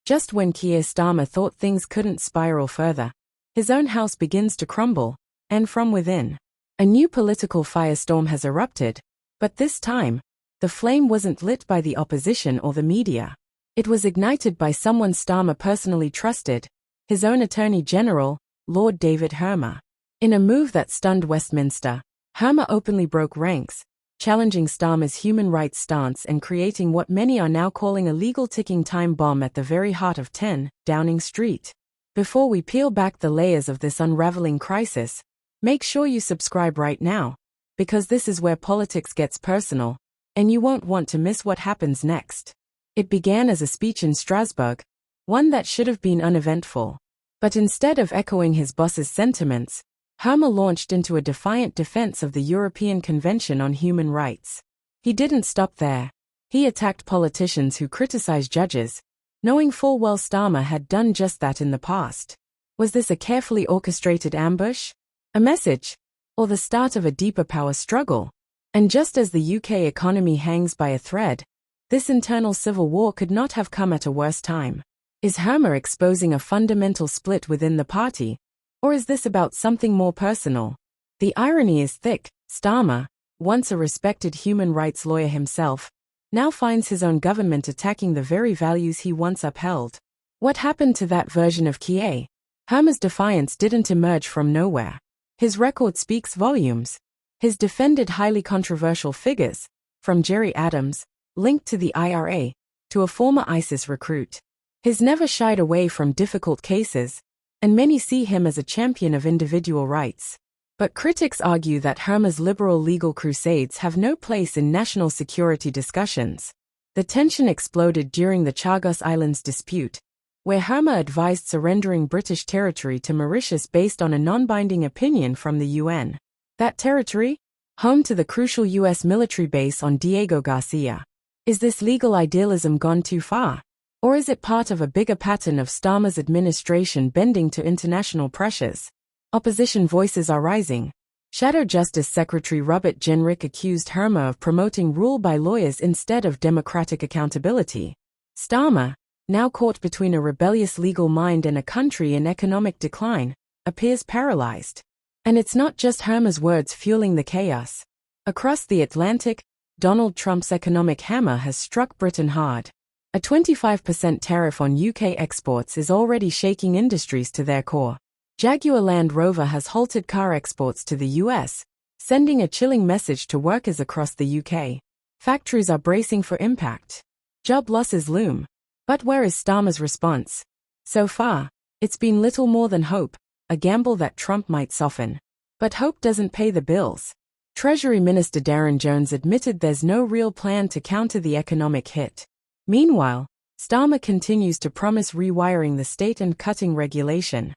Just when Keir Starmer thought things couldn't spiral further, his own house begins to crumble, and from within, a new political firestorm has erupted, but this time, the flame wasn't lit by the opposition or the media. It was ignited by someone Starmer personally trusted, his own Attorney General, Lord David Hermer. In a move that stunned Westminster, Hermer openly broke ranks, challenging Starmer's human rights stance and creating what many are now calling a legal ticking time bomb at the very heart of 10 Downing Street. Before we peel back the layers of this unraveling crisis, make sure you subscribe right now, because this is where politics gets personal, and you won't want to miss what happens next. It began as a speech in Strasbourg, one that should have been uneventful. But instead of echoing his boss's sentiments, Hermer launched into a defiant defense of the European Convention on Human Rights. He didn't stop there. He attacked politicians who criticized judges, knowing full well Starmer had done just that in the past. Was this a carefully orchestrated ambush? A message? Or the start of a deeper power struggle? And just as the UK economy hangs by a thread, this internal civil war could not have come at a worse time. Is Hermer exposing a fundamental split within the party? Or is this about something more personal? The irony is thick. Starmer, once a respected human rights lawyer himself, now finds his own government attacking the very values he once upheld. What happened to that version of Keir? Hermer's defiance didn't emerge from nowhere. His record speaks volumes. He's defended highly controversial figures, from Jerry Adams, linked to the IRA, to a former ISIS recruit. He's never shied away from difficult cases, and many see him as a champion of individual rights. But critics argue that Hermer's liberal legal crusades have no place in national security discussions. The tension exploded during the Chagos Islands dispute, where Hermer advised surrendering British territory to Mauritius based on a non-binding opinion from the UN. That territory? Home to the crucial US military base on Diego Garcia. Is this legal idealism gone too far? Or is it part of a bigger pattern of Starmer's administration bending to international pressures? Opposition voices are rising. Shadow Justice Secretary Robert Jenrick accused Hermer of promoting rule by lawyers instead of democratic accountability. Starmer, now caught between a rebellious legal mind and a country in economic decline, appears paralyzed. And it's not just Hermer's words fueling the chaos. Across the Atlantic, Donald Trump's economic hammer has struck Britain hard. A 25% tariff on UK exports is already shaking industries to their core. Jaguar Land Rover has halted car exports to the US, sending a chilling message to workers across the UK. Factories are bracing for impact. Job losses loom. But where is Starmer's response? So far, it's been little more than hope, a gamble that Trump might soften. But hope doesn't pay the bills. Treasury Minister Darren Jones admitted there's no real plan to counter the economic hit. Meanwhile, Starmer continues to promise rewiring the state and cutting regulation.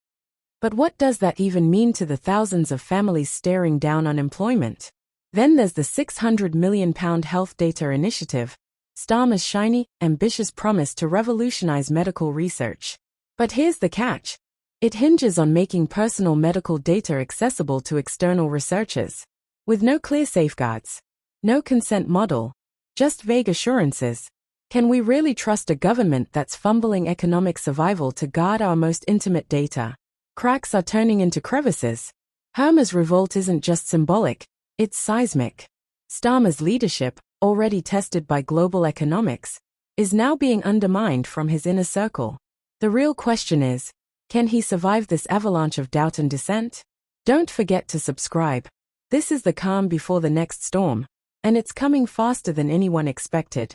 But what does that even mean to the thousands of families staring down unemployment? Then there's the £600 million health data initiative, Starmer's shiny, ambitious promise to revolutionize medical research. But here's the catch. It hinges on making personal medical data accessible to external researchers. With no clear safeguards, no consent model, just vague assurances. Can we really trust a government that's fumbling economic survival to guard our most intimate data? Cracks are turning into crevices. Hermer's revolt isn't just symbolic, it's seismic. Starmer's leadership, already tested by global economics, is now being undermined from his inner circle. The real question is, can he survive this avalanche of doubt and dissent? Don't forget to subscribe. This is the calm before the next storm, and it's coming faster than anyone expected.